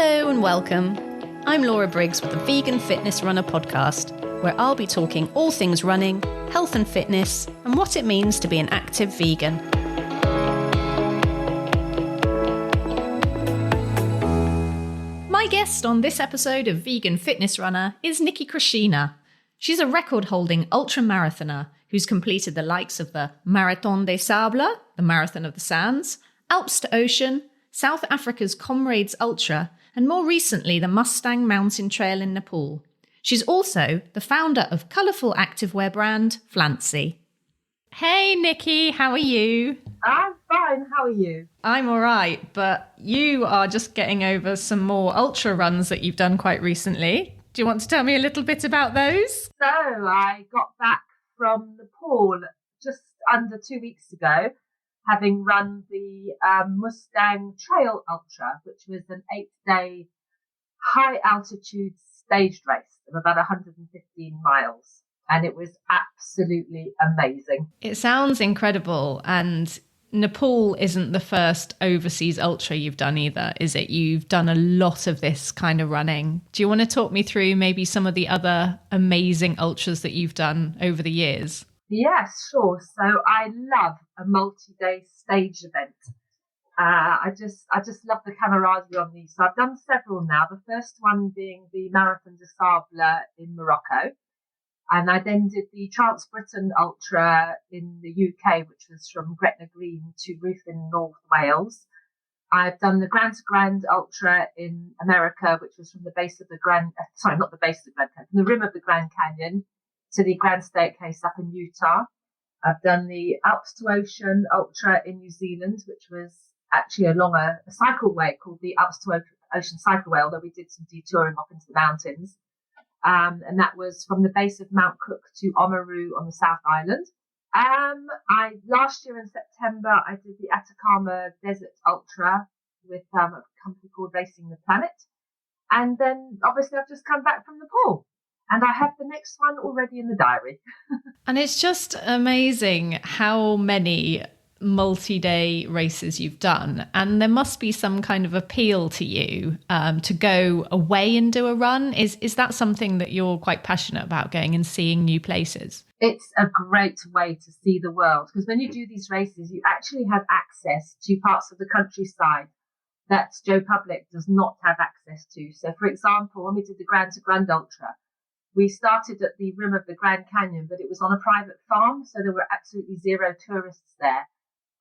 Hello and welcome. I'm Laura Briggs with the Vegan Fitness Runner podcast, where I'll be talking all things running, health and fitness, and what it means to be an active vegan. My guest on this episode of Vegan Fitness Runner is Nicky Chrascina. She's a record-holding ultra-marathoner who's completed the likes of the Marathon Des Sables, the Marathon of the Sands, Alps to Ocean, South Africa's Comrades Ultra, and more recently the Mustang Mountain Trail in Nepal. She's also the founder of colourful activewear brand Flanci. Hey Nicky, how are you? I'm fine, how are you? I'm all right, but you are just getting over some more ultra runs that you've done quite recently. Do you want to tell me a little bit about those? So I got back from Nepal just under 2 weeks ago, having run the Mustang Trail Ultra, which was an 8-day high-altitude staged race of about 115 miles. And it was absolutely amazing. It sounds incredible. And Nepal isn't the first overseas ultra you've done either, is it? You've done a lot of this kind of running. Do you want to talk me through maybe some of the other amazing ultras that you've done over the years? Yes, sure. So I love a multi-day stage event. I just love the camaraderie on these. So I've done several now. The first one being the Marathon Des Sables in Morocco. And I then did the Trans-Britain Ultra in the UK, which was from Gretna Green to Roof in North Wales. I've done the Grand to Grand Ultra in America, which was from the base of the from the rim of the Grand Canyon to the Grand Staircase up in Utah. I've done the Alps to Ocean Ultra in New Zealand, which was actually along a cycleway called the Alps to Ocean Cycleway, although we did some detouring off into the mountains. And that was from the base of Mount Cook to Oamaru on the South Island. Last year in September, I did the Atacama Desert Ultra with a company called Racing the Planet. And then obviously I've just come back from Nepal. And I have the next one already in the diary. And it's just amazing how many multi-day races you've done. And there must be some kind of appeal to you to go away and do a run. Is that something that you're quite passionate about, going and seeing new places? It's a great way to see the world, because when you do these races, you actually have access to parts of the countryside that Joe Public does not have access to. So, for example, when we did the Grand to Grand Ultra, we started at the rim of the Grand Canyon, but it was on a private farm, so there were absolutely zero tourists there.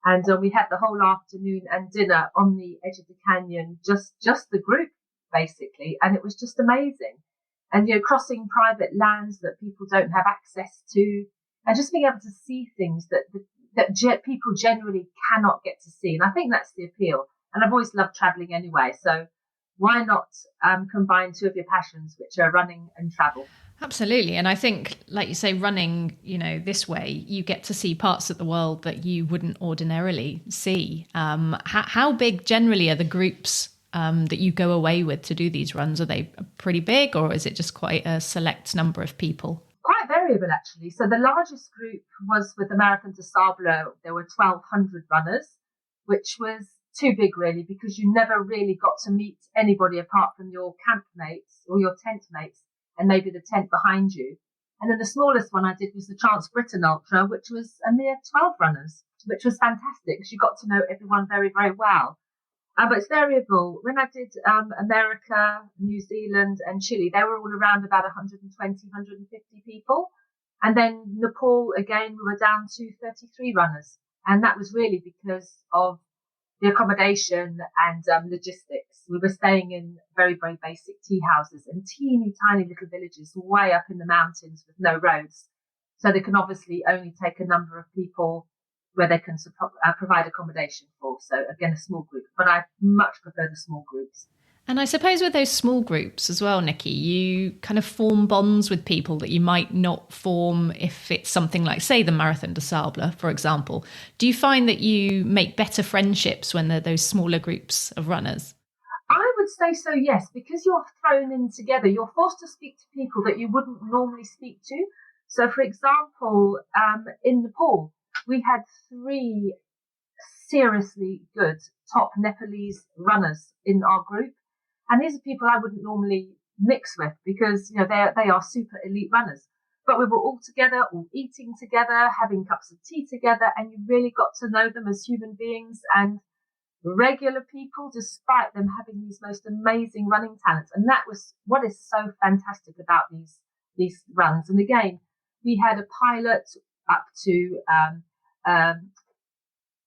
And we had the whole afternoon and dinner on the edge of the canyon, just the group, basically. And it was just amazing. And, crossing private lands that people don't have access to, and just being able to see things that people generally cannot get to see. And I think that's the appeal. And I've always loved traveling anyway. So why not combine two of your passions, which are running and travel? Absolutely. And I think, like you say, running, this way, you get to see parts of the world that you wouldn't ordinarily see. How big generally are the groups that you go away with to do these runs? Are they pretty big, or is it just quite a select number of people? Quite variable, actually. So the largest group was with the Marathon Des Sables. There were 1,200 runners, which was too big, really, because you never really got to meet anybody apart from your campmates or your tent mates and maybe the tent behind you. And then the smallest one I did was the Trans-Britain Ultra, which was a mere 12 runners, which was fantastic because you got to know everyone very, very well. But it's variable. When I did America, New Zealand and Chile, they were all around about 120, 150 people. And then Nepal, again, we were down to 33 runners. And that was really because of the accommodation and logistics. We were staying in very, very basic tea houses and teeny tiny little villages way up in the mountains with no roads. So they can obviously only take a number of people where they can provide accommodation for. So again, a small group, but I much prefer the small groups. And I suppose with those small groups as well, Nicky, you kind of form bonds with people that you might not form if it's something like, say, the Marathon Des Sables, for example. Do you find that you make better friendships when they're those smaller groups of runners? I would say so, yes, because you're thrown in together. You're forced to speak to people that you wouldn't normally speak to. So, for example, in Nepal, we had 3 seriously good top Nepalese runners in our group. And these are people I wouldn't normally mix with because, they are super elite runners. But we were all together, all eating together, having cups of tea together, and you really got to know them as human beings and regular people, despite them having these most amazing running talents. And that was what is so fantastic about these runs. And again, we had a pilot up to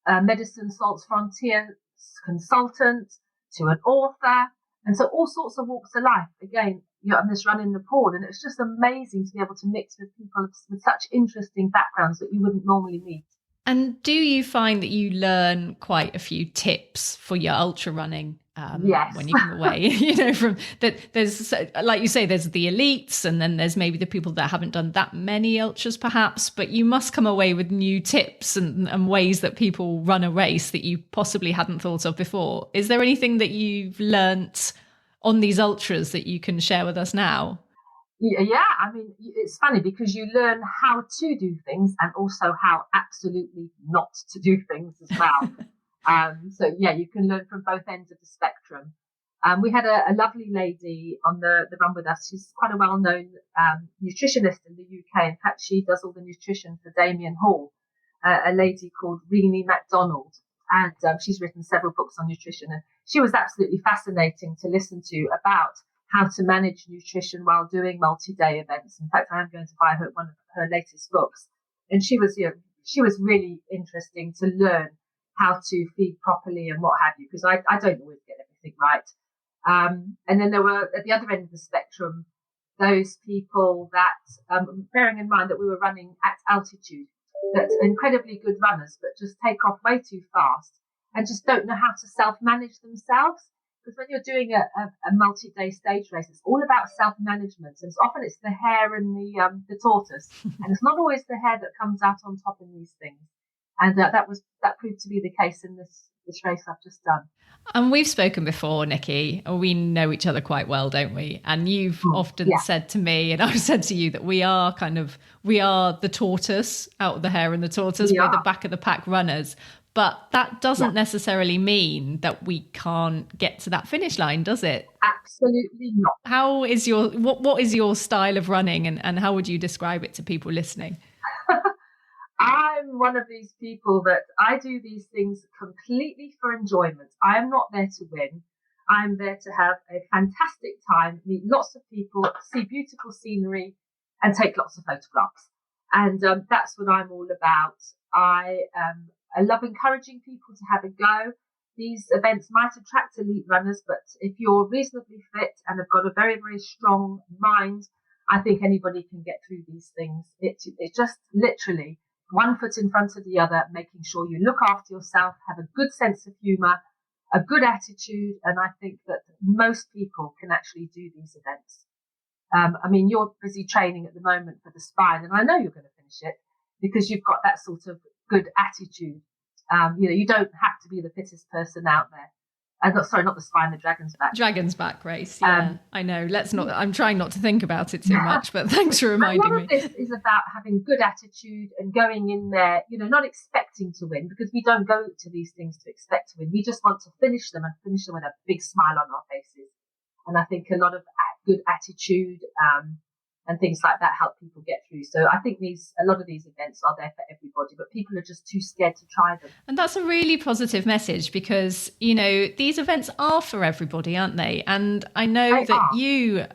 Medicine Sans Frontier consultant to an author. And so all sorts of walks of life. Again, you're on this run in Nepal, and it's just amazing to be able to mix with people with such interesting backgrounds that you wouldn't normally meet. And do you find that you learn quite a few tips for your ultra running yes. when you come away? From that, there's, like you say, there's the elites, and then there's maybe the people that haven't done that many ultras perhaps, but you must come away with new tips and ways that people run a race that you possibly hadn't thought of before. Is there anything that you've learnt on these ultras that you can share with us now? Yeah, I mean, it's funny because you learn how to do things and also how absolutely not to do things as well. So yeah, you can learn from both ends of the spectrum. We had a lovely lady on the run with us. She's quite a well-known nutritionist in the UK. In fact, she does all the nutrition for Damien Hall, a lady called Renee MacDonald. And she's written several books on nutrition. And she was absolutely fascinating to listen to about how to manage nutrition while doing multi-day events. In fact, I am going to buy her one of her latest books. And she was really interesting to learn how to feed properly and what have you, because I don't always get everything right. And then there were at the other end of the spectrum, those people that, bearing in mind that we were running at altitude, that are incredibly good runners, but just take off way too fast and just don't know how to self-manage themselves. Because when you're doing a multi-day stage race, it's all about self-management. And often it's the hare and the tortoise. And it's not always the hare that comes out on top in these things. And that proved to be the case in this race I've just done. And we've spoken before, Nicky. We know each other quite well, don't we? And you've often said to me, and I've said to you, that we are the tortoise out of the hare and the tortoise. We're the back of the pack runners. But that doesn't necessarily mean that we can't get to that finish line, does it? Absolutely not. How is what is your style of running, and how would you describe it to people listening? I'm one of these people that I do these things completely for enjoyment. I am not there to win. I'm there to have a fantastic time, meet lots of people, see beautiful scenery, and take lots of photographs. And that's what I'm all about. I love encouraging people to have a go. These events might attract elite runners, but if you're reasonably fit and have got a very, very strong mind, I think anybody can get through these things. It's just literally one foot in front of the other, making sure you look after yourself, have a good sense of humour, a good attitude. And I think that most people can actually do these events. I mean, you're busy training at the moment for the spine, and I know you're going to finish it because you've got that sort of good attitude. You don't have to be the fittest person out there. Sorry, not the spine, the Dragon's Back. Dragon's Back race, yeah. I know. I'm trying not to think about it too much, but thanks for reminding me. A lot of this is about having good attitude and going in there, not expecting to win, because we don't go to these things to expect to win. We just want to finish them with a big smile on our faces. And I think a lot of good attitude and things like that help people get through. So I think a lot of these events are there for everybody, but people are just too scared to try them. And that's a really positive message because, these events are for everybody, aren't they? And I know you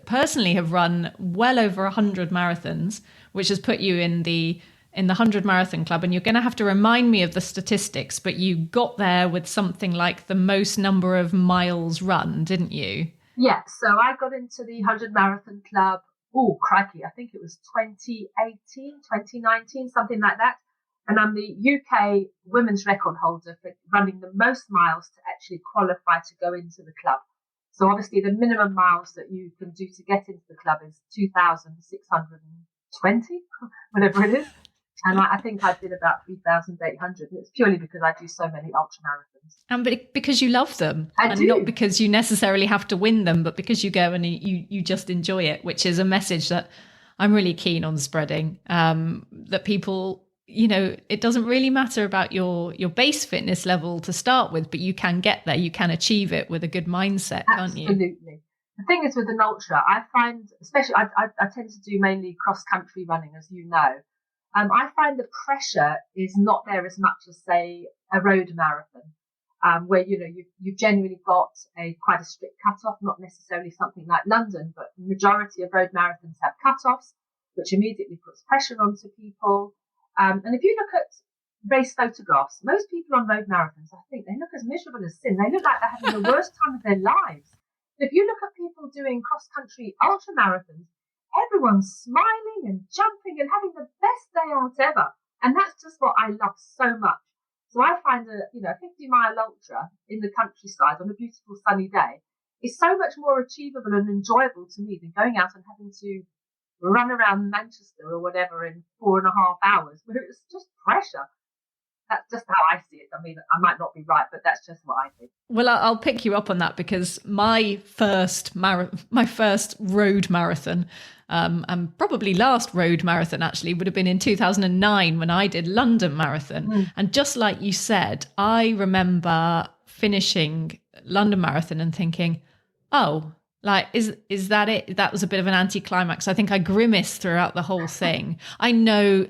personally have run well over 100 marathons, which has put you in the 100 Marathon Club. And you're going to have to remind me of the statistics, but you got there with something like the most number of miles run, didn't you? Yeah, so I got into the 100 Marathon Club. Oh, crikey, I think it was 2018, 2019, something like that. And I'm the UK women's record holder for running the most miles to actually qualify to go into the club. So obviously the minimum miles that you can do to get into the club is 2,620, whatever it is. And I think I did about 3,800. And it's purely because I do so many ultra marathons. And because you love them. I do. Not because you necessarily have to win them, but because you go and you just enjoy it, which is a message that I'm really keen on spreading. That people, it doesn't really matter about your base fitness level to start with, but you can get there. You can achieve it with a good mindset, can't you? Absolutely. The thing is with an ultra, I find, especially I tend to do mainly cross country running, as you know. I find the pressure is not there as much as, say, a road marathon, where you've genuinely got quite a strict cutoff, not necessarily something like London, but the majority of road marathons have cutoffs, which immediately puts pressure onto people. And if you look at race photographs, most people on road marathons, I think they look as miserable as sin. They look like they're having the worst time of their lives. If you look at people doing cross-country ultra marathons, everyone's smiling and jumping and having the best day out ever. And that's just what I love so much. So I find a 50-mile ultra in the countryside on a beautiful sunny day is so much more achievable and enjoyable to me than going out and having to run around Manchester or whatever in 4.5 hours, where it's just pressure. That's just how I see it. I mean, I might not be right, but that's just what I think. Well, I'll pick you up on that, because my first road marathon, and probably last road marathon actually, would have been in 2009 when I did London Marathon. And just like you said, I remember finishing London Marathon and thinking, oh, like, is that it? That was a bit of an anticlimax. I think I grimaced throughout the whole thing. I know,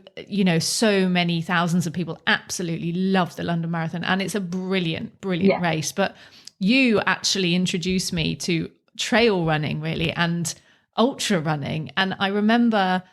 so many thousands of people absolutely love the London Marathon, and it's a brilliant race. But you actually introduced me to trail running, really, and ultra running. And I remember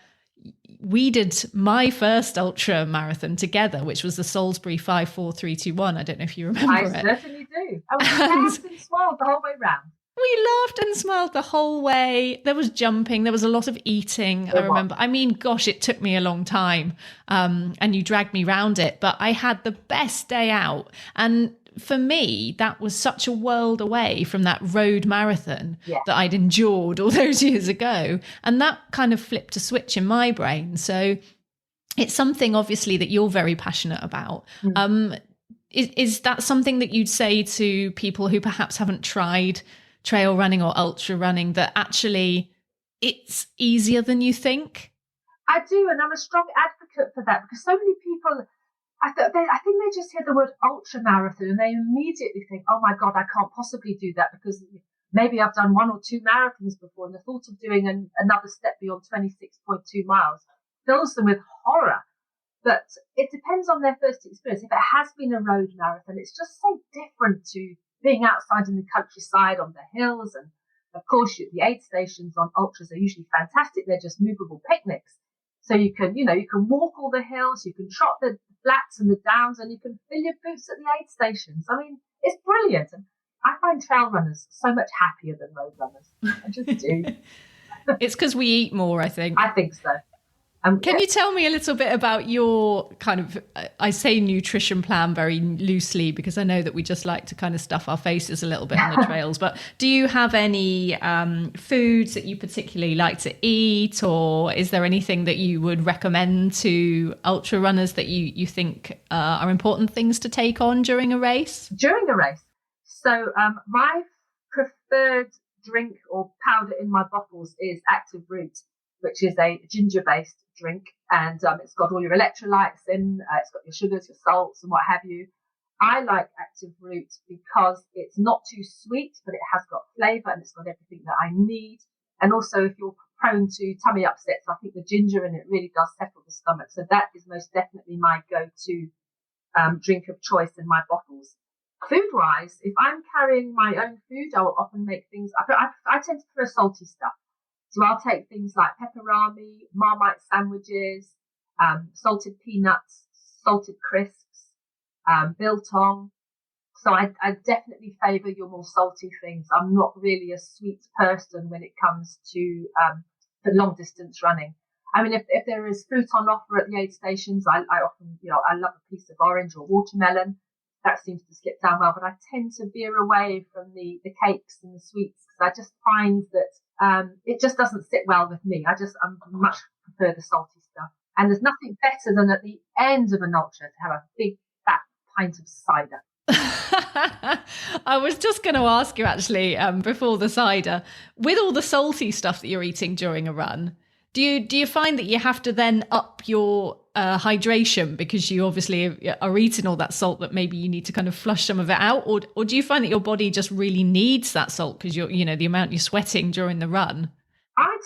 we did my first ultra marathon together, which was the Salisbury 5-4-3-2-1. I don't know if you remember it. I certainly do. I was laughed and smiled the whole way round. We laughed and smiled the whole way. There was jumping. There was a lot of eating. I remember. I mean, gosh, it took me a long time. And you dragged me round it. But I had the best day out. And for me, that was such a world away from that road marathon that I'd endured all those years ago. And that kind of flipped a switch in my brain. So it's something, obviously, that you're very passionate about. Is that something that you'd say to people who perhaps haven't tried trail running or ultra running, that actually it's easier than you think? I do, and I'm a strong advocate for that, because so many people, I think they just hear the word ultra marathon and they immediately think, oh my God, I can't possibly do that, because maybe I've done 1 or 2 marathons before, and the thought of doing another step beyond 26.2 miles fills them with horror. But it depends on their first experience. If it has been a road marathon, it's just so different to being outside in the countryside on the hills. And of course, the aid stations on ultras are usually fantastic. They're just movable picnics. So you can walk all the hills, you can trot the flats and the downs, and you can fill your boots at the aid stations. I mean, it's brilliant. And I find trail runners so much happier than road runners. I just do. It's because we eat more, I think. I think so. Can you tell me a little bit about your kind of, I say nutrition plan very loosely, because I know that we just like to kind of stuff our faces a little bit on the trails, but do you have any foods that you particularly like to eat, or is there anything that you would recommend to ultra runners that you think are important things to take on during a race? During a race. So my preferred drink or powder in my bottles is Active Root, which is a ginger-based drink, and it's got all your electrolytes in, it's got your sugars, your salts, and what have you. I like Active Root because it's not too sweet, but it has got flavour and it's got everything that I need. And also, if you're prone to tummy upsets, I think the ginger in it really does settle the stomach. So that is most definitely my go-to drink of choice in my bottles. Food-wise, if I'm carrying my own food, I will often make things. I tend to prefer salty stuff. So I'll take things like pepperami, Marmite sandwiches, salted peanuts, salted crisps, biltong. So I definitely favour your more salty things. I'm not really a sweet person when it comes to the long distance running. I mean, if there is fruit on offer at the aid stations, I often, I love a piece of orange or watermelon. That seems to slip down well, but I tend to veer away from the cakes and the sweets, because I just find that it just doesn't sit well with me. I much prefer the salty stuff. And there's nothing better than at the end of an ultra to have a big fat pint of cider. I was just going to ask you actually, before the cider, with all the salty stuff that you're eating during a run, Do you find that you have to then up your hydration because you obviously are eating all that salt that maybe you need to kind of flush some of it out, or do you find that your body just really needs that salt because the amount you're sweating during the run?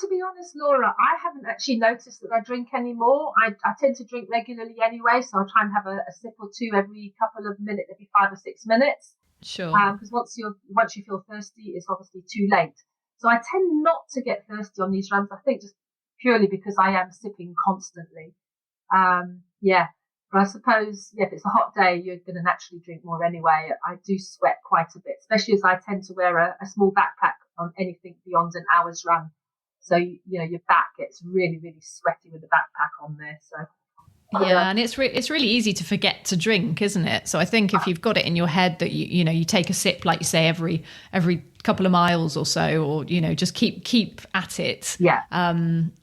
To be honest, Laura, I haven't actually noticed that I drink anymore. I tend to drink regularly anyway, so I try and have a sip or two every couple of minutes, every 5 or 6 minutes. Sure. Because once you feel thirsty, it's obviously too late. So I tend not to get thirsty on these runs. I think just purely because I am sipping constantly. Yeah, but I suppose if it's a hot day, you're going to naturally drink more anyway. I do sweat quite a bit, especially as I tend to wear a small backpack on anything beyond an hour's run. So, your back gets really, really sweaty with the backpack on there. So, yeah, and it's really easy to forget to drink, isn't it? So I think if you've got it in your head that you take a sip, like you say, every couple of miles or so, or just keep at it. Yeah.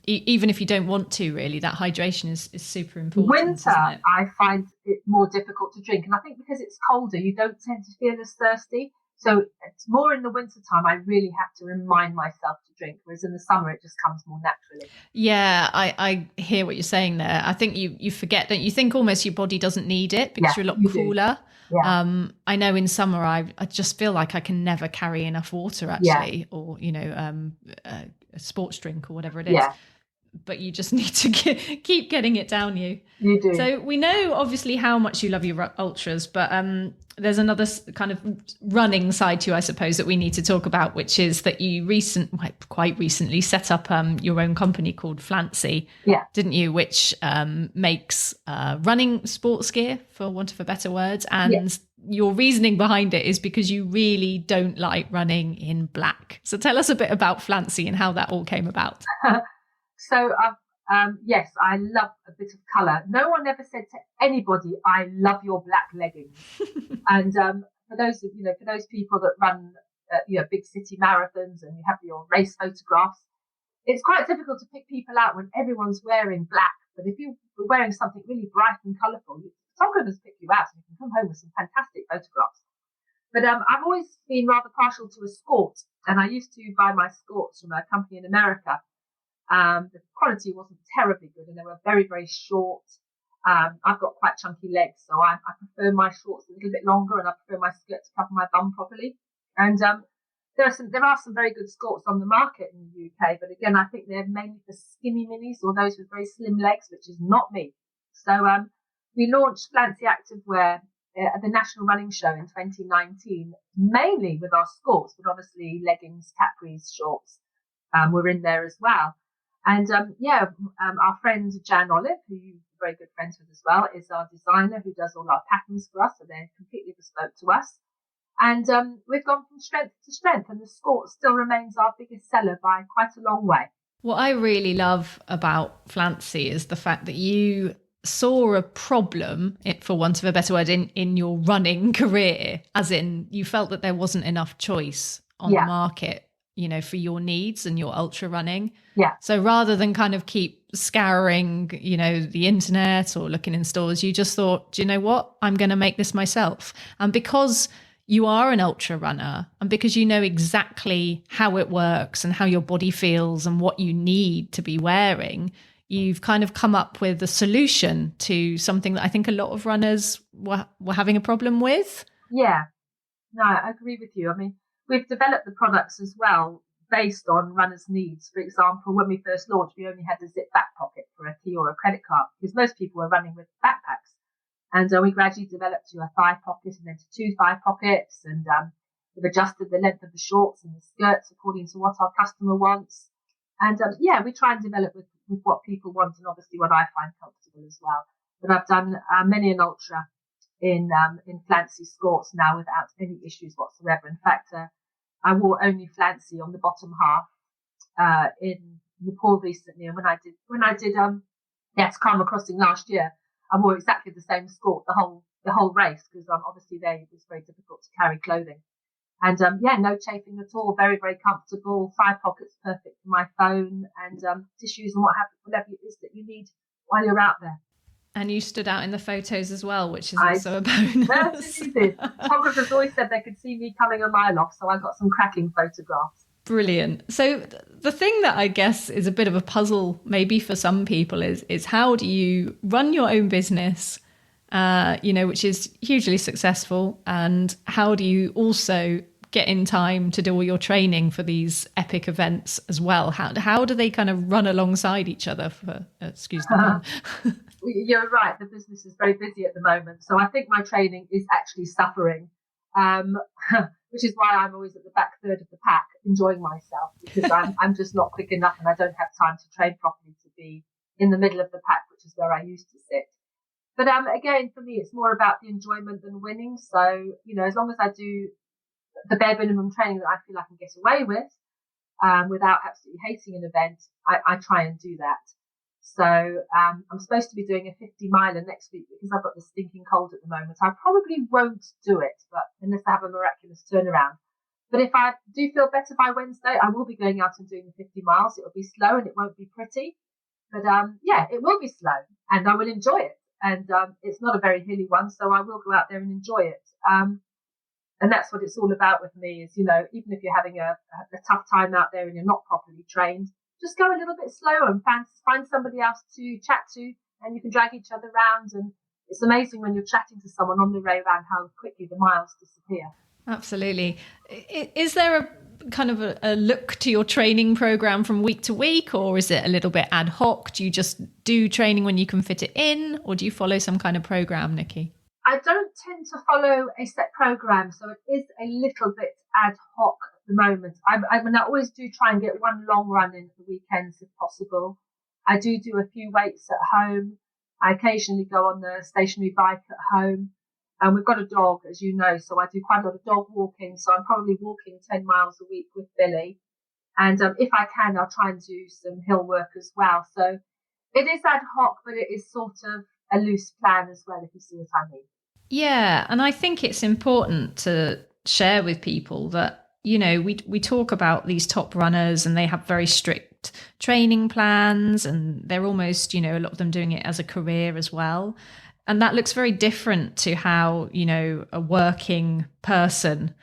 Even if you don't want to, really, that hydration is super important. Winter, I find it more difficult to drink, and I think because it's colder, you don't tend to feel as thirsty. So it's more in the winter time, I really have to remind myself to drink, whereas in the summer, it just comes more naturally. Yeah, I hear what you're saying there. I think you forget, don't you? Think almost your body doesn't need it because you're a lot cooler. Yeah. I know in summer, I just feel like I can never carry enough water, actually, or, a sports drink or whatever it is. Yeah. But you just need to keep getting it down you. You do. So we know obviously how much you love your ultras, but there's another kind of running side to you, I suppose, that we need to talk about, which is that you quite recently set up your own company called Flanci, didn't you? Which makes running sports gear, for want of a better word. And your reasoning behind it is because you really don't like running in black. So tell us a bit about Flanci and how that all came about. So, yes, I love a bit of colour. No one ever said to anybody, "I love your black leggings." And for those people that run, big city marathons and you have your race photographs, it's quite difficult to pick people out when everyone's wearing black. But if you're wearing something really bright and colourful, photographers pick you out and you can come home with some fantastic photographs. But I've always been rather partial to a skort, and I used to buy my skorts from a company in America. The quality wasn't terribly good and they were very, very short. I've got quite chunky legs, so I prefer my shorts a little bit longer, and I prefer my skirt to cover my bum properly. And there are some very good skorts on the market in the UK, but again, I think they're mainly for skinny minis or those with very slim legs, which is not me. So we launched Flanci Activewear at the National Running Show in 2019, mainly with our skorts, but obviously leggings, capris, shorts were in there as well. And our friend Jan Olive, who you're very good friends with as well, is our designer who does all our patterns for us, so they're completely bespoke to us. And we've gone from strength to strength, and the skort still remains our biggest seller by quite a long way. What I really love about Flanci is the fact that you saw a problem, for want of a better word, in your running career, as in you felt that there wasn't enough choice on the market, for your needs and your ultra running. Yeah. So rather than kind of keep scouring, the internet or looking in stores, you just thought, do you know what? I'm going to make this myself. And because you are an ultra runner, and because you know exactly how it works and how your body feels and what you need to be wearing, you've kind of come up with a solution to something that I think a lot of runners were having a problem with. Yeah. No, I agree with you. I mean, we've developed the products as well based on runners' needs. For example, when we first launched, we only had a zip back pocket for a key or a credit card because most people were running with backpacks. And we gradually developed to a thigh pocket and then to 2 thigh pockets. And we've adjusted the length of the shorts and the skirts according to what our customer wants. And we try and develop with what people want and obviously what I find comfortable as well. But I've done many an ultra in Flanci skorts now without any issues whatsoever. In fact, I wore only Flanci on the bottom half in Nepal recently, and when I did Karma Crossing last year, I wore exactly the same skort the whole race because obviously it was very difficult to carry clothing, and no chafing at all, very, very comfortable. Side pockets perfect for my phone, and tissues and whatever it is that you need while you're out there. And you stood out in the photos as well, which is also a bonus. Certainly did. Photographers always said they could see me coming a mile off, so I got some cracking photographs. Brilliant. So the thing that I guess is a bit of a puzzle maybe for some people is how do you run your own business, which is hugely successful, and how do you also get in time to do all your training for these epic events as well? How do they kind of run alongside each other, for excuse the pun? You're right, the business is very busy at the moment, so I think my training is actually suffering, which is why I'm always at the back third of the pack enjoying myself, because I'm just not quick enough and I don't have time to train properly to be in the middle of the pack, which is where I used to sit. But again, for me, it's more about the enjoyment than winning. So, as long as I do the bare minimum training that I feel I can get away with, without absolutely hating an event, I try and do that. So I'm supposed to be doing a 50 miler next week because I've got the stinking cold at the moment. I probably won't do it, but unless I have a miraculous turnaround. But if I do feel better by Wednesday, I will be going out and doing the 50 miles. It'll be slow and it won't be pretty. But it will be slow and I will enjoy it. And it's not a very hilly one, so I will go out there and enjoy it. And that's what it's all about with me is, even if you're having a tough time out there and you're not properly trained, just go a little bit slower and find somebody else to chat to, and you can drag each other around. And it's amazing when you're chatting to someone on the way around how quickly the miles disappear. Absolutely. Is there a kind of a look to your training program from week to week, or is it a little bit ad hoc? Do you just do training when you can fit it in, or do you follow some kind of program, Nicky? I don't tend to follow a set program, so it is a little bit ad hoc at the moment. I always do try and get one long run in the weekends if possible. I do a few weights at home. I occasionally go on the stationary bike at home. And we've got a dog, as you know, so I do quite a lot of dog walking. So I'm probably walking 10 miles a week with Billy. And if I can, I'll try and do some hill work as well. So it is ad hoc, but it is sort of a loose plan as well, if you see what I mean. Yeah, and I think it's important to share with people that, we talk about these top runners and they have very strict training plans and they're almost, a lot of them doing it as a career as well. And that looks very different to how, a working person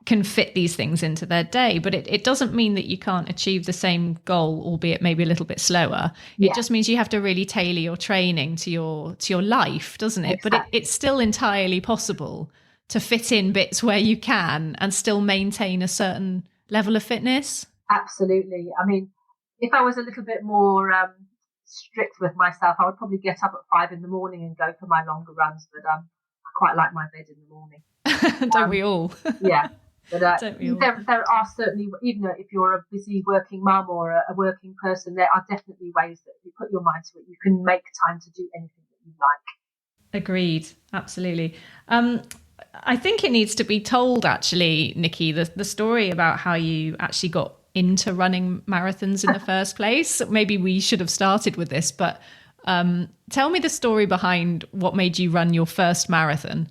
can fit these things into their day. But it doesn't mean that you can't achieve the same goal, albeit maybe a little bit slower. Yeah. It just means you have to really tailor your training to your life, doesn't it? Exactly. But it's still entirely possible to fit in bits where you can and still maintain a certain level of fitness. Absolutely. I mean, if I was a little bit more strict with myself, I would probably get up at 5 a.m. and go for my longer runs. But I quite like my bed in the morning. Don't we all? Yeah. But there are certainly, even if you're a busy working mum or a working person, there are definitely ways that if you put your mind to it, you can make time to do anything that you like. Agreed. Absolutely. I think it needs to be told, actually, Nicky, the story about how you actually got into running marathons in the first place. Maybe we should have started with this, but tell me the story behind what made you run your first marathon.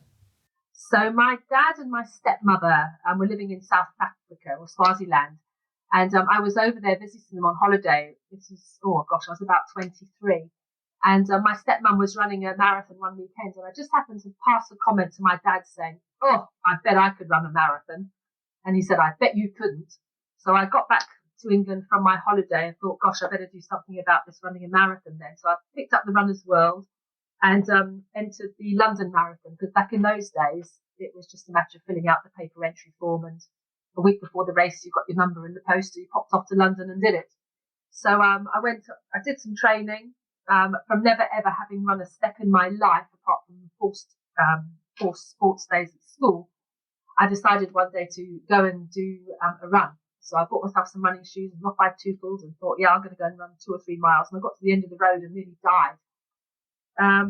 So my dad and my stepmother were living in South Africa or Swaziland, and I was over there visiting them on holiday. This is, I was about 23. And my stepmom was running a marathon one weekend, and I just happened to pass a comment to my dad saying, "Oh, I bet I could run a marathon." And he said, "I bet you couldn't." So I got back to England from my holiday and thought, gosh, I better do something about this running a marathon then. So I picked up the Runner's World and entered the London Marathon, because back in those days, it was just a matter of filling out the paper entry form, and a week before the race, you got your number in the post, so you popped off to London and did it. So I did some training. From never ever having run a step in my life apart from forced sports days at school, I decided one day to go and do a run. So I bought myself some running shoes and off I tootled and thought, I'm going to go and run 2 or 3 miles. And I got to the end of the road and nearly died.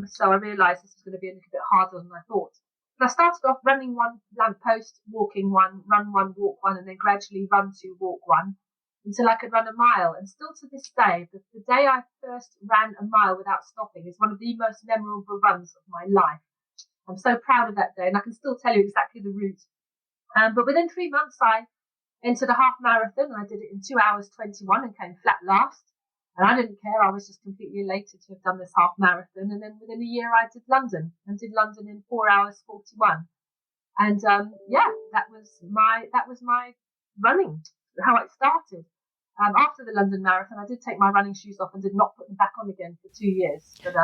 So I realised this was going to be a little bit harder than I thought. But I started off running one lamppost, walking one, run one, walk one, and then gradually run 2, walk 1, until I could run a mile. And still to this day, the day I first ran a mile without stopping is one of the most memorable runs of my life. I'm so proud of that day, and I can still tell you exactly the route. But within 3 months, I entered a half marathon. I did it in 2 hours 21 and came flat last. And I didn't care. I was just completely elated to have done this half marathon. And then within a year, I did London in 4 hours 41. And that was my running. how it started. After the London Marathon, I did take my running shoes off and did not put them back on again for 2 years, but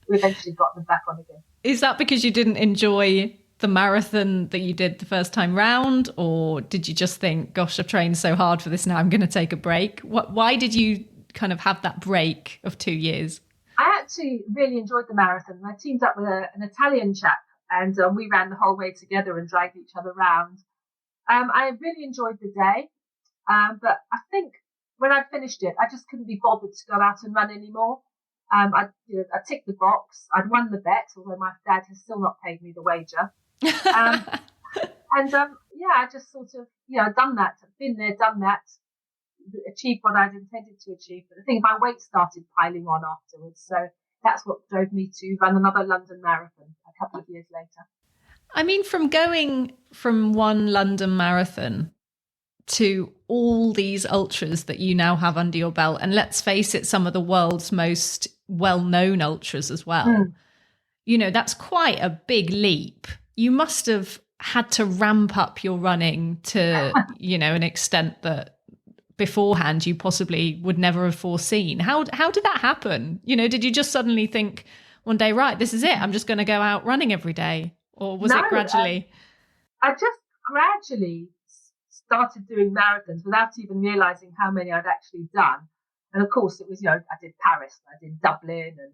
we eventually got them back on again. Is that because you didn't enjoy the marathon that you did the first time round, or did you just think, gosh, I've trained so hard for this now, I'm going to take a break? Why did you kind of have that break of 2 years? I actually really enjoyed the marathon. I teamed up with an Italian chap, and we ran the whole way together and dragged each other around. I really enjoyed the day, but I think when I'd finished it, I just couldn't be bothered to go out and run anymore. I ticked the box. I'd won the bet, although my dad has still not paid me the wager. I just sort of, done that, been there, done that, achieved what I'd intended to achieve. But I think my weight started piling on afterwards. So that's what drove me to run another London Marathon a couple of years later. I mean, from going from one London Marathon to all these ultras that you now have under your belt, and let's face it, some of the world's most well-known ultras as well, that's quite a big leap. You must have had to ramp up your running to, an extent that beforehand you possibly would never have foreseen. How did that happen? Did you just suddenly think one day, right, this is it, I'm just going to go out running every day? Or was it gradually? I just gradually started doing marathons without even realizing how many I'd actually done. And of course, it was, I did Paris, I did Dublin and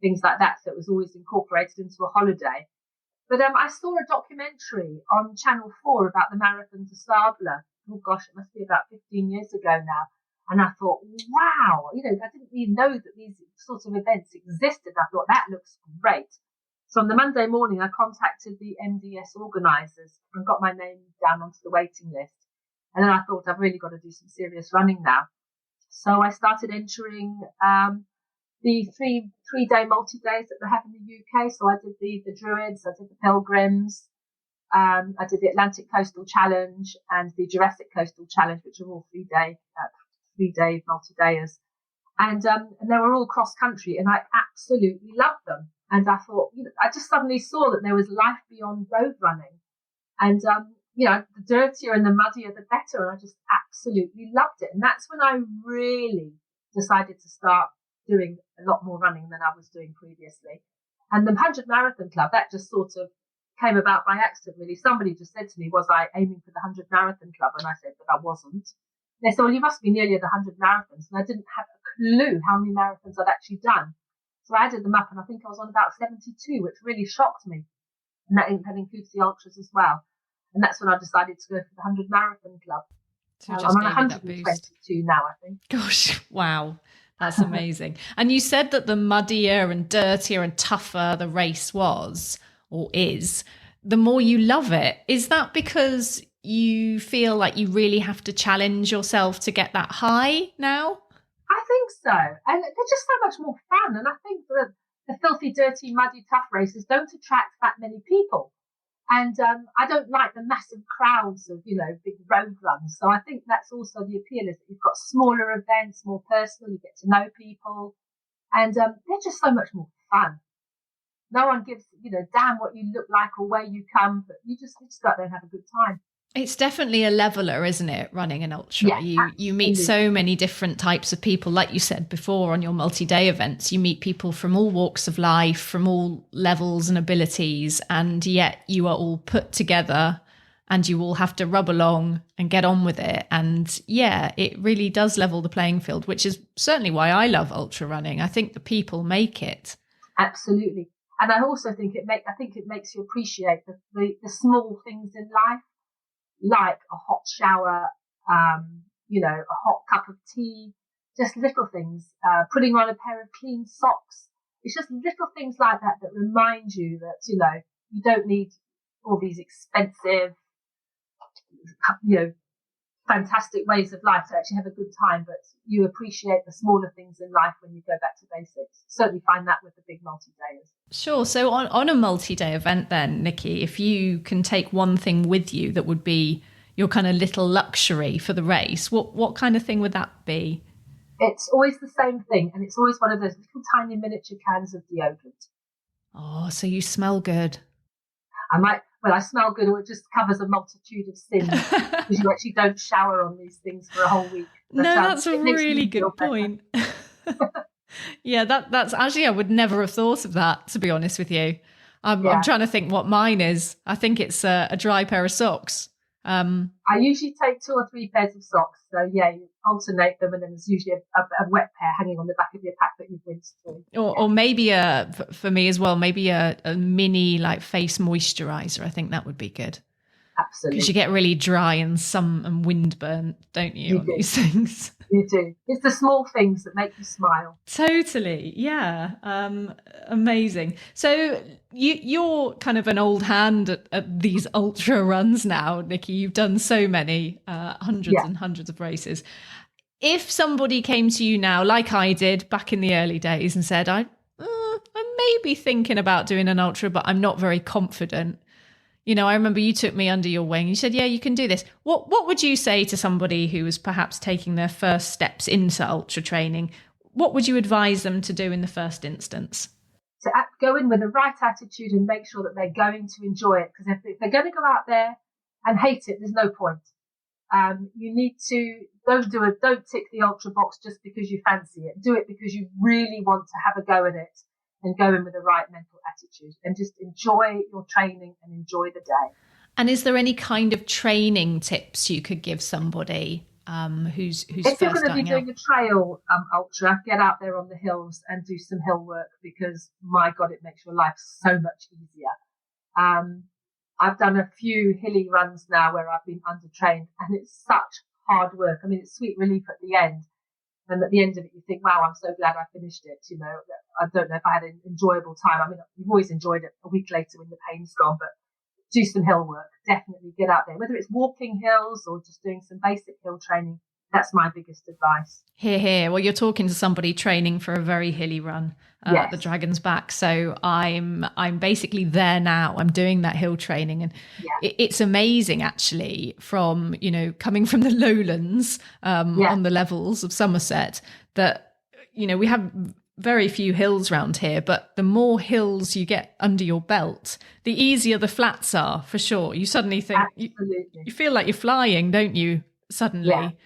things like that. So it was always incorporated into a holiday. But I saw a documentary on Channel 4 about the Marathon Des Sables. Oh gosh, it must be about 15 years ago now. And I thought, wow, I didn't even know that these sorts of events existed. I thought that looks great. So on the Monday morning, I contacted the MDS organisers and got my name down onto the waiting list. And then I thought, I've really got to do some serious running now. So I started entering the three-day multi-days that they have in the UK. So I did the Druids, I did the Pilgrims, I did the Atlantic Coastal Challenge and the Jurassic Coastal Challenge, which are all three-day multi-dayers. And they were all cross-country, and I absolutely loved them. And I thought, I just suddenly saw that there was life beyond road running. And, the dirtier and the muddier, the better. And I just absolutely loved it. And that's when I really decided to start doing a lot more running than I was doing previously. And the 100 Marathon Club, that just sort of came about by accident, really. Somebody just said to me, was I aiming for the 100 Marathon Club? And I said that I wasn't. They said, well, you must be nearly at the 100 marathons. And I didn't have a clue how many marathons I'd actually done. So I added them up, and I think I was on about 72, which really shocked me. And that includes the ultras as well. And that's when I decided to go for the 100 Marathon Club. So I'm on 122 now, I think. Gosh, wow. That's amazing. And you said that the muddier and dirtier and tougher the race was, or is, the more you love it. Is that because you feel like you really have to challenge yourself to get that high now? I think so. And they're just so much more fun. And I think that the filthy, dirty, muddy, tough races don't attract that many people. And I don't like the massive crowds of, big road runs. So I think that's also the appeal, is that you've got smaller events, more personal, you get to know people. And they're just so much more fun. No one gives, damn what you look like or where you come, but you just go out there and have a good time. It's definitely a leveler, isn't it, running an ultra? Yeah, you meet so many different types of people. Like you said before, on your multi-day events, you meet people from all walks of life, from all levels and abilities, and yet you are all put together and you all have to rub along and get on with it. And yeah, it really does level the playing field, which is certainly why I love ultra running. I think the people make it. Absolutely. And I also think it makes you appreciate the small things in life, like a hot shower, a hot cup of tea, just little things, putting on a pair of clean socks. It's just little things like that that remind you that, you don't need all these expensive, fantastic ways of life to actually have a good time, but you appreciate the smaller things in life when you go back to basics. Certainly find that with the big multi-dayers. Sure. So on a multi-day event then, Nicky, if you can take one thing with you that would be your kind of little luxury for the race, what kind of thing would that be? It's always the same thing, and it's always one of those little tiny miniature cans of deodorant. Oh, so you smell good. When well, I smell good, or it just covers a multitude of sins because you actually don't shower on these things for a whole week. But, No, that's a it makes really me feel good point. Yeah, that's actually, I would never have thought of that, to be honest with you. I'm trying to think what mine is. I think it's a dry pair of socks. I usually take 2 or 3 pairs of socks. So yeah, you alternate them, and then there's usually a wet pair hanging on the back of your pack that you've rinsed through. Or maybe for me as well, maybe a mini like face moisturizer. I think that would be good. Absolutely. Because you get really dry and wind burnt, don't you on these things? You do. It's the small things that make you smile. Totally. Yeah. Amazing. So you're kind of an old hand at these ultra runs now, Nicky. You've done so many, hundreds and hundreds of races. If somebody came to you now, like I did back in the early days, and said, I'm maybe thinking about doing an ultra, but I'm not very confident. You know, I remember you took me under your wing. You said, yeah, you can do this. What would you say to somebody who was perhaps taking their first steps into ultra training? What would you advise them to do in the first instance? To go in with the right attitude and make sure that they're going to enjoy it. Because if they're going to go out there and hate it, there's no point. You need to don't tick the ultra box just because you fancy it. Do it because you really want to have a go at it. And go in with the right mental attitude and just enjoy your training and enjoy the day. And is there any kind of training tips you could give somebody who's if you're going to be doing a trail ultra, get out there on the hills and do some hill work, because my God, it makes your life so much easier. I've done a few hilly runs now where I've been undertrained, and it's such hard work. I mean, it's sweet relief at the end. And at the end of it, you think, wow, I'm so glad I finished it. You know, I don't know if I had an enjoyable time. I mean, you've always enjoyed it a week later when the pain's gone, but do some hill work. Definitely get out there, whether it's walking hills or just doing some basic hill training. That's my biggest advice. Here. Well, you're talking to somebody training for a very hilly run at the Dragon's Back. So I'm basically there now. I'm doing that hill training, and it's amazing actually. From coming from the lowlands on the levels of Somerset, that we have very few hills around here, but the more hills you get under your belt, the easier the flats are, for sure. You suddenly think you feel like you're flying, don't you? Suddenly.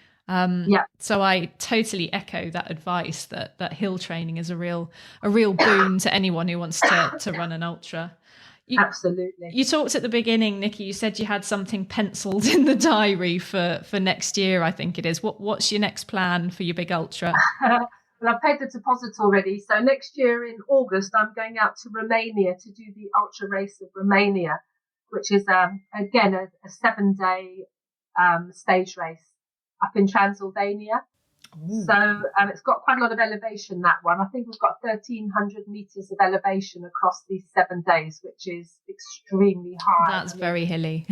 So I totally echo that advice that hill training is a real boon to anyone who wants to run an ultra. Absolutely. You talked at the beginning, Nicky, you said you had something penciled in the diary for next year, I think it is. What's your next plan for your big ultra? Well, I've paid the deposit already. So next year in August, I'm going out to Romania to do the ultra race of Romania, which is, again, a 7-day stage race up in Transylvania. Ooh. So it's got quite a lot of elevation, that one. I think we've got 1,300 meters of elevation across these 7 days, which is extremely high. That's very hilly.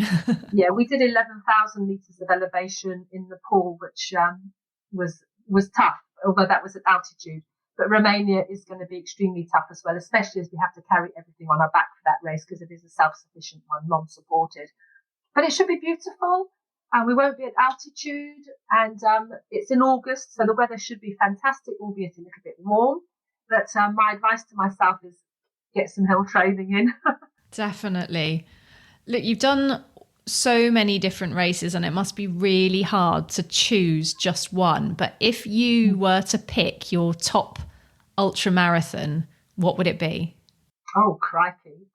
Yeah, we did 11,000 meters of elevation in Nepal, which was tough, although that was at altitude. But Romania is going to be extremely tough as well, especially as we have to carry everything on our back for that race, because it is a self-sufficient one, non-supported. But it should be beautiful. We won't be at altitude, and it's in August, so the weather should be fantastic, albeit a little bit warm. But my advice to myself is get some hill training in. Definitely. Look, you've done so many different races, and it must be really hard to choose just one. But if you were to pick your top ultra marathon, what would it be? Oh, crikey.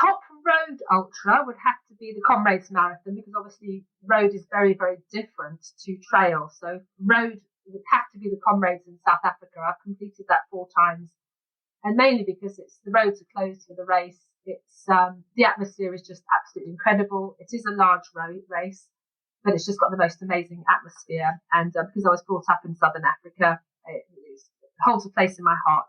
Top road ultra would have to be the Comrades Marathon, because obviously road is very, very different to trail. So road would have to be the Comrades in South Africa. I've completed that 4 times, and mainly because the roads are closed for the race. It's the atmosphere is just absolutely incredible. It is a large road race, but it's just got the most amazing atmosphere. And because I was brought up in Southern Africa, it holds a place in my heart.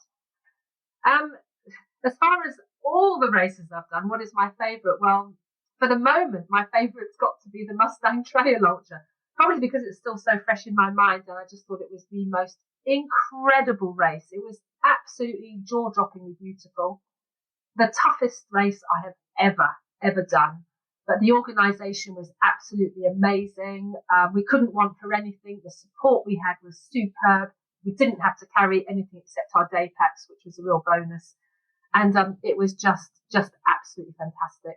As far as all the races I've done, what is my favourite? Well, for the moment, my favourite's got to be the Mustang Trail Ultra, probably because it's still so fresh in my mind, and I just thought it was the most incredible race. It was absolutely jaw-droppingly beautiful. The toughest race I have ever done. But the organisation was absolutely amazing. We couldn't want for anything. The support we had was superb. We didn't have to carry anything except our day packs, which was a real bonus. And it was just absolutely fantastic.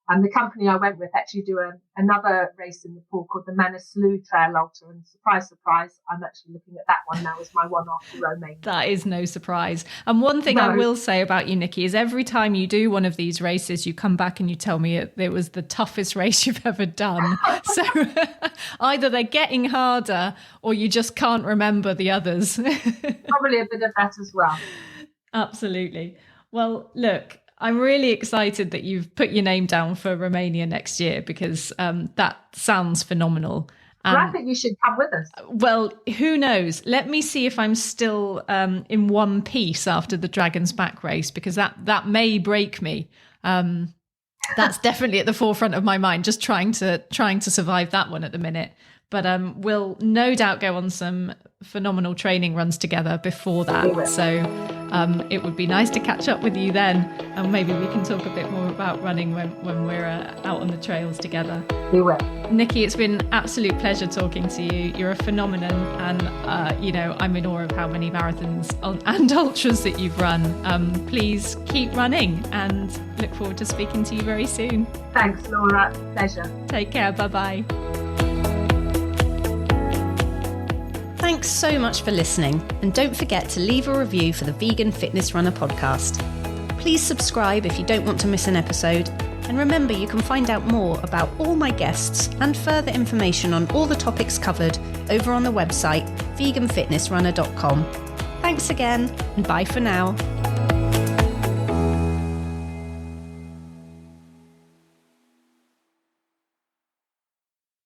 And the company I went with actually do another race in Nepal called the Manaslu Trail Ultra. And surprise, surprise, I'm actually looking at that one now as my one after Romania. That is no surprise. And one thing I will say about you, Nicky, is every time you do one of these races, you come back and you tell me it was the toughest race you've ever done. So either they're getting harder or you just can't remember the others. Probably a bit of that as well. Absolutely. Well, look, I'm really excited that you've put your name down for Romania next year, because that sounds phenomenal. Well, I think you should come with us. Well, who knows? Let me see if I'm still in one piece after the Dragon's Back race, because that may break me. That's definitely at the forefront of my mind, just trying to survive that one at the minute. But we'll no doubt go on some phenomenal training runs together before that. So it would be nice to catch up with you then, and maybe we can talk a bit more about running when we're out on the trails together. We will. Nicky, it's been an absolute pleasure talking to you. You're a phenomenon, and I'm in awe of how many marathons and ultras that you've run. Please keep running, and look forward to speaking to you very soon. Thanks, Laura. Pleasure. Take care. Bye-bye. Thanks so much for listening, and don't forget to leave a review for the Vegan Fitness Runner podcast. Please subscribe if you don't want to miss an episode, and remember you can find out more about all my guests and further information on all the topics covered over on the website veganfitnessrunner.com. Thanks again, and bye for now.